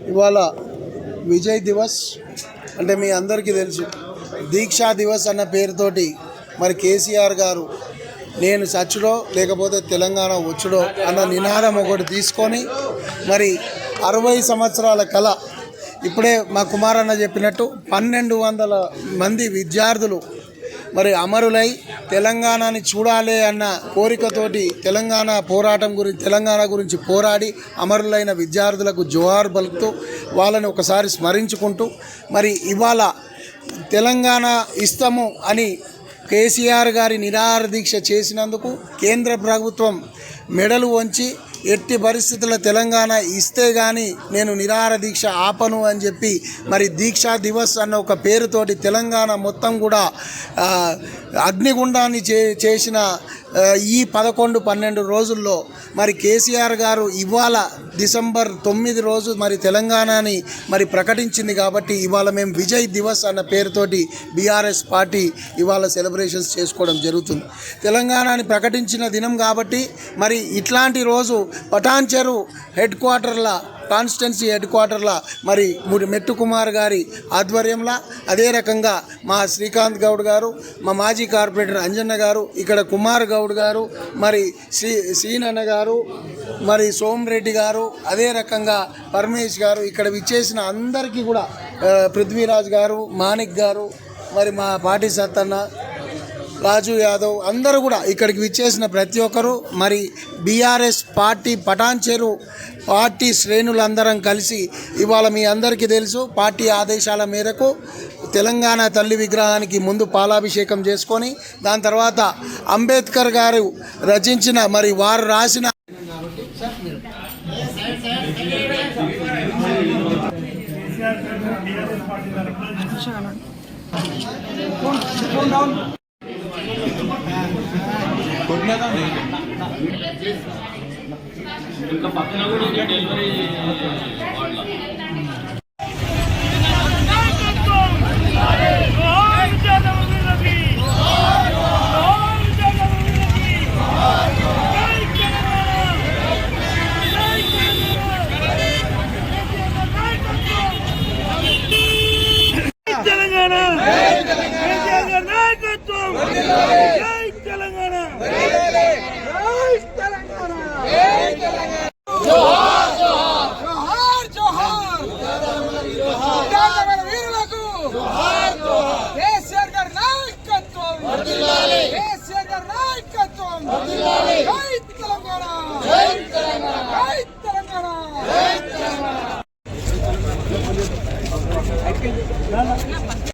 ఇవాళ విజయ్ దివస్ అంటే మీ అందరికీ తెలుసు, దీక్షా దివస్ అన్న పేరుతోటి మరి కేసీఆర్ గారు నేను చచ్చుడో లేకపోతే తెలంగాణ వచ్చుడో అన్న నినాదం ఒకటి తీసుకొని మరి 60 సంవత్సరాల కళ ఇప్పుడే మా కుమారన్న చెప్పినట్టు 1200 మంది విద్యార్థులు మరి అమరులై తెలంగాణని చూడాలి అన్న కోరికతోటి తెలంగాణ పోరాటం గురించి తెలంగాణ గురించి పోరాడి అమరులైన విద్యార్థులకు జోహార్ పలుకుతూ వాళ్ళని ఒకసారి స్మరించుకుంటూ మరి ఇవాళ తెలంగాణ ఇస్తాము అని కేసీఆర్ గారి నిరాహార దీక్ష చేసినందుకు కేంద్ర ప్రభుత్వం మెడలు వంచి ఎట్టి పరిస్థితుల్లో తెలంగాణ ఇస్తే కానీ నేను నిరాహార దీక్ష ఆపను అని చెప్పి మరి దీక్షా దివస్ అన్న ఒక పేరుతోటి తెలంగాణ మొత్తం కూడా అగ్నిగుండాన్ని చేసిన ఈ 11-12 రోజుల్లో మరి కేసీఆర్ గారు ఇవాళ డిసెంబర్ 9 రోజు మరి తెలంగాణని మరి ప్రకటించింది కాబట్టి ఇవాళ మేము విజయ్ దివస్ అన్న పేరుతోటి బీఆర్ఎస్ పార్టీ ఇవాళ సెలబ్రేషన్స్ చేసుకోవడం జరుగుతుంది. తెలంగాణని ప్రకటించిన దినం కాబట్టి మరి ఇట్లాంటి రోజు పటాన్చెరు హెడ్ క్వార్టర్ల కాన్స్టిట్యున్సీ హెడ్ క్వార్టర్ల మరి మెట్టు కుమార్ గారి ఆధ్వర్యంలో అదే రకంగా మా శ్రీకాంత్ గౌడ్ గారు, మా మాజీ కార్పొరేటర్ అంజన్న గారు, ఇక్కడ కుమార్ గౌడ్ గారు, మరి శ్రీనన్న గారు, మరి సోమరెడ్డి గారు, అదే రకంగా పరమేష్ గారు, ఇక్కడ విచ్చేసిన అందరికీ కూడా పృథ్వీరాజ్ గారు, మాణిక్ గారు, మరి మా పార్టీ సత్తన్న, రాజు యాదవ్ అందరూ కూడా ఇక్కడికి విచ్చేసిన ప్రతి ఒక్కరు మరి బీఆర్ఎస్ పార్టీ పటాన్చెరు పార్టీ శ్రేణులందరం కలిసి ఇవాళ మీ అందరికీ తెలుసు పార్టీ ఆదేశాల మేరకు తెలంగాణ తల్లి విగ్రహానికి ముందు పాలాభిషేకం చేసుకొని దాని తర్వాత అంబేద్కర్ గారు రచించిన మరి వారు రాసిన ఇంకా పక్కన కూడా ఉంది డెలివరీ వార్డులో. తెలంగాణ నాయకత్వం, జై తెలంగాణ, జోహార్ జోహార్ జోహార్ జోహార్ వీరులకు కేసీఆర్ గారి నాయకత్వం, కేసీఆర్ గారి నాయకత్వం, జై తెలంగాణ, జై తెలంగాణ, జై తెలంగాణ, జై తెలంగాణ.